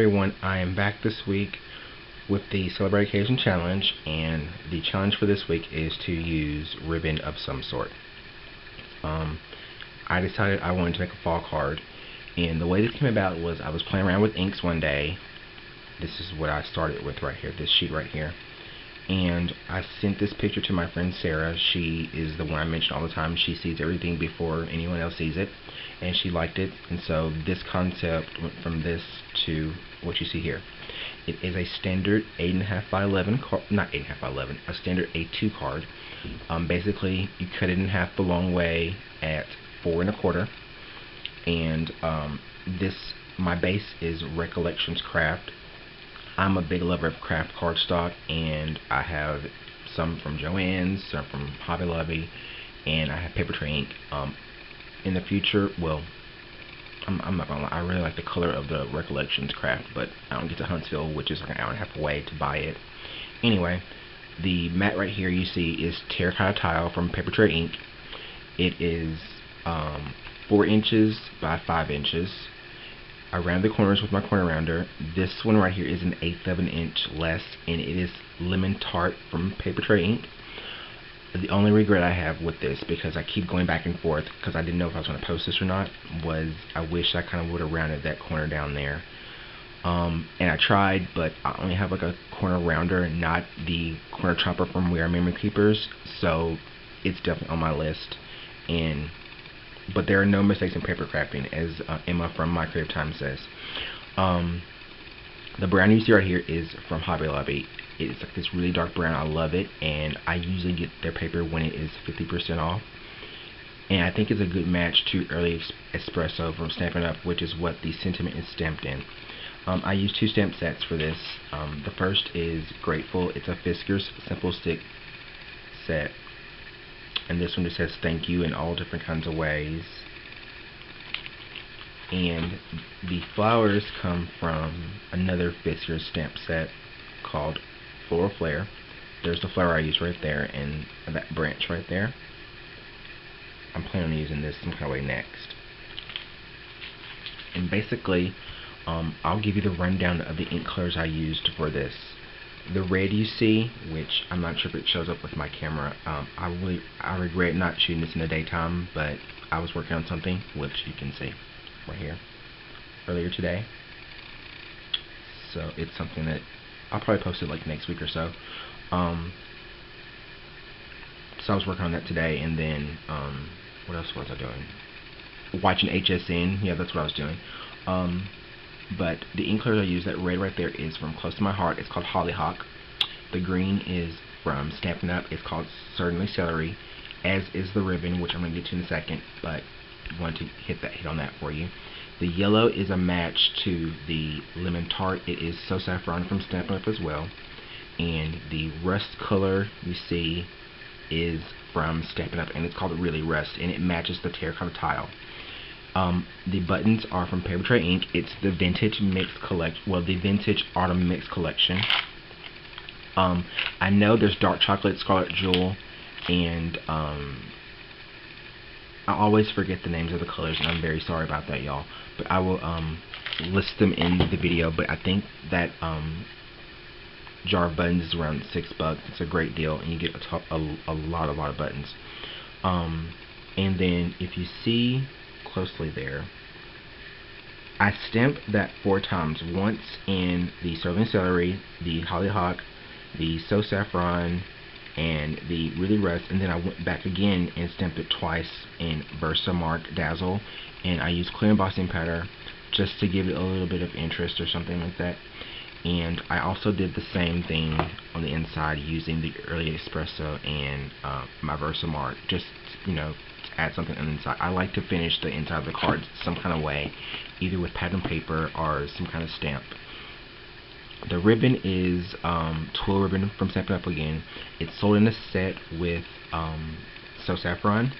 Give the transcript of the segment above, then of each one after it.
everyone, I am back this week with the Celebrate Occasion Challenge, and the challenge for this week is to use ribbon of some sort. I decided I wanted to make a fall card, and the way this came about was I was playing around with inks one day. This is what I started with right here, this sheet right here. And I sent this picture to my friend Sarah. She is the one I mention all the time. She sees everything before anyone else sees it, and she liked it. And so this concept went from this to what you see here. It is a standard 8.5 by 11 card, not 8.5 by 11, a standard A2 card. Basically, you cut it in half the long way at 4 1/4. And my base is Recollections Craft. I'm a big lover of craft cardstock, and I have some from Joann's, some from Hobby Lobby, and I have Papertrey ink. In the future, well, I'm not gonna lie, I really like the color of the Recollections Craft, but I don't get to Huntsville, which is like an hour and a half away, to buy it. Anyway, the mat right here you see is Terracotta Tile from Papertrey ink. It is 4 inches by 5 inches. I round the corners with my corner rounder. This one right here is an 1/8 of an inch less, and it is Lemon Tart from Papertrey ink. The only regret I have with this, because I keep going back and forth because I didn't know if I was going to post this or not, was I wish I kind of would have rounded that corner down there. And I tried, but I only have like a corner rounder, not the corner chopper from We Are Memory Keepers, so it's definitely on my list. But there are no mistakes in paper crafting, as Emma from My Creative Time says. The brown you see right here is from Hobby Lobby. It's like this really dark brown. I love it, and I usually get their paper when it is 50% off. And I think it's a good match to Early Espresso from Stampin' Up!, which is what the sentiment is stamped in. I use 2 stamp sets for this. The first is Grateful. It's a Fiskars Simple Stick set. And this one just says thank you in all different kinds of ways. And the flowers come from another Fiskars stamp set called Floral Flare. There's the flower I use right there, and that branch right there. I'm planning on using this some kind of way next. And basically, I'll give you the rundown of the ink colors I used for this. The red you see, which I'm not sure if it shows up with my camera, I regret not shooting this in the daytime, but I was working on something, which you can see right here, earlier today. So it's something that I'll probably post it like next week or so. So I was working on that today, and then what else was I doing? Watching HSN. Yeah, that's what I was doing. But the ink colors I use, that red right there is from Close to My Heart. It's called Hollyhock. The green is from Stampin' Up. It's called Certainly Celery, as is the ribbon, which I'm going to get to in a second, but I wanted to hit on that for you. The yellow is a match to the Lemon Tart. It is So Saffron from Stampin' Up! As well. And the rust color you see is from Stampin' Up! And it's called Really Rust, and it matches the Terracotta Tile. The buttons are from Papertrey ink. It's the Vintage Mix collection, well, the Vintage Autumn Mix collection. I know there's Dark Chocolate, Scarlet Jewel, and I always forget the names of the colors, and I'm very sorry about that, y'all. But I will list them in the video. But I think that jar of buttons is around $6. It's a great deal, and you get a lot of buttons. And then if you see closely there, I stamped that 4 times. Once in the Serving Celery, the Hollyhock, the So Saffron, and the Really Rust, and then I went back again and stamped it twice in Versamark Dazzle, and I used clear embossing powder just to give it a little bit of interest or something like that. And I also did the same thing on the inside using the Early Espresso and my Versamark, just, you know, add something on the inside. I like to finish the inside of the card some kind of way, either with pattern paper or some kind of stamp. The ribbon is twill ribbon from Stampin' Up! Again. It's sold in a set with So Saffron,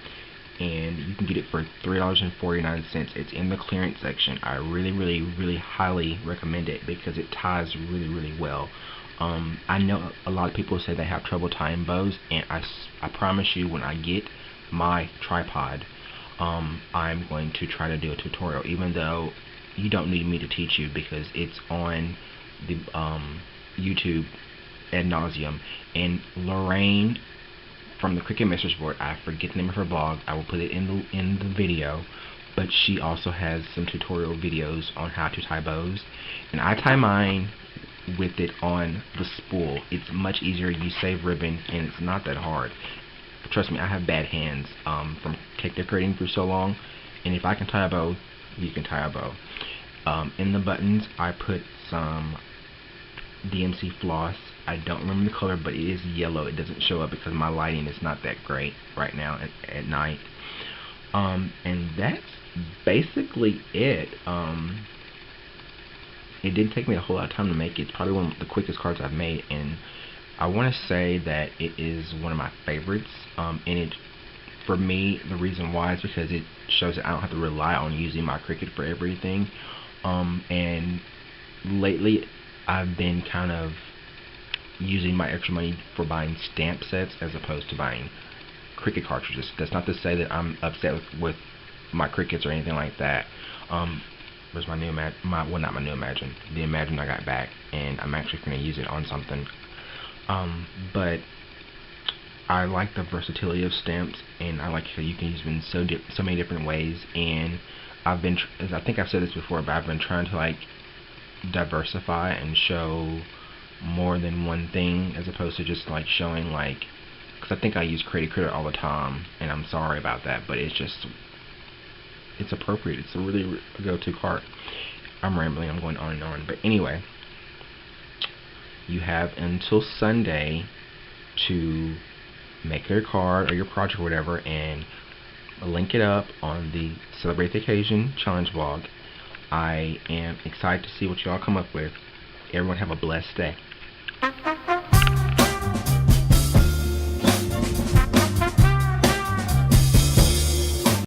and you can get it for $3.49. It's in the clearance section. I really highly recommend it because it ties really well. I know a lot of people say they have trouble tying bows, and I promise you, when I get my tripod, I'm going to try to do a tutorial, even though you don't need me to teach you because it's on the YouTube ad nauseum. And Lorraine from the Cricut Mistress Board, I forget the name of her blog, I will put it in the video, but she also has some tutorial videos on how to tie bows, and I tie mine with it on the spool. It's much easier. You save ribbon and it's not that hard. Trust me, I have bad hands from cake decorating for so long, and if I can tie a bow, you can tie a bow. In the buttons I put some DMC floss. I don't remember the color, but it is yellow. It doesn't show up because my lighting is not that great right now at night. And that's basically it. It didn't take me a whole lot of time to make it. It's probably one of the quickest cards I've made, and I want to say that it is one of my favorites. And it, for me, the reason why is because it shows that I don't have to rely on using my Cricut for everything. And lately I've been kind of using my extra money for buying stamp sets as opposed to buying Cricut cartridges. That's not to say that I'm upset with my Cricuts or anything like that. Where's my new well, not my new Imagine, the Imagine I got back, and I'm actually going to use it on something. But I like the versatility of stamps, and I like how you can use them in so many different ways. And I've been, I think I've said this before, but I've been trying to like diversify and show more than one thing, as opposed to just like showing like, because I think I use Creative Critter all the time, and I'm sorry about that, but it's just, it's appropriate. It's a really go-to card. I'm rambling, I'm going on and on, but anyway, you have until Sunday to make your card or your project or whatever, and link it up on the Celebrate the Occasion challenge blog. I am excited to see what y'all come up with. Everyone have a blessed day.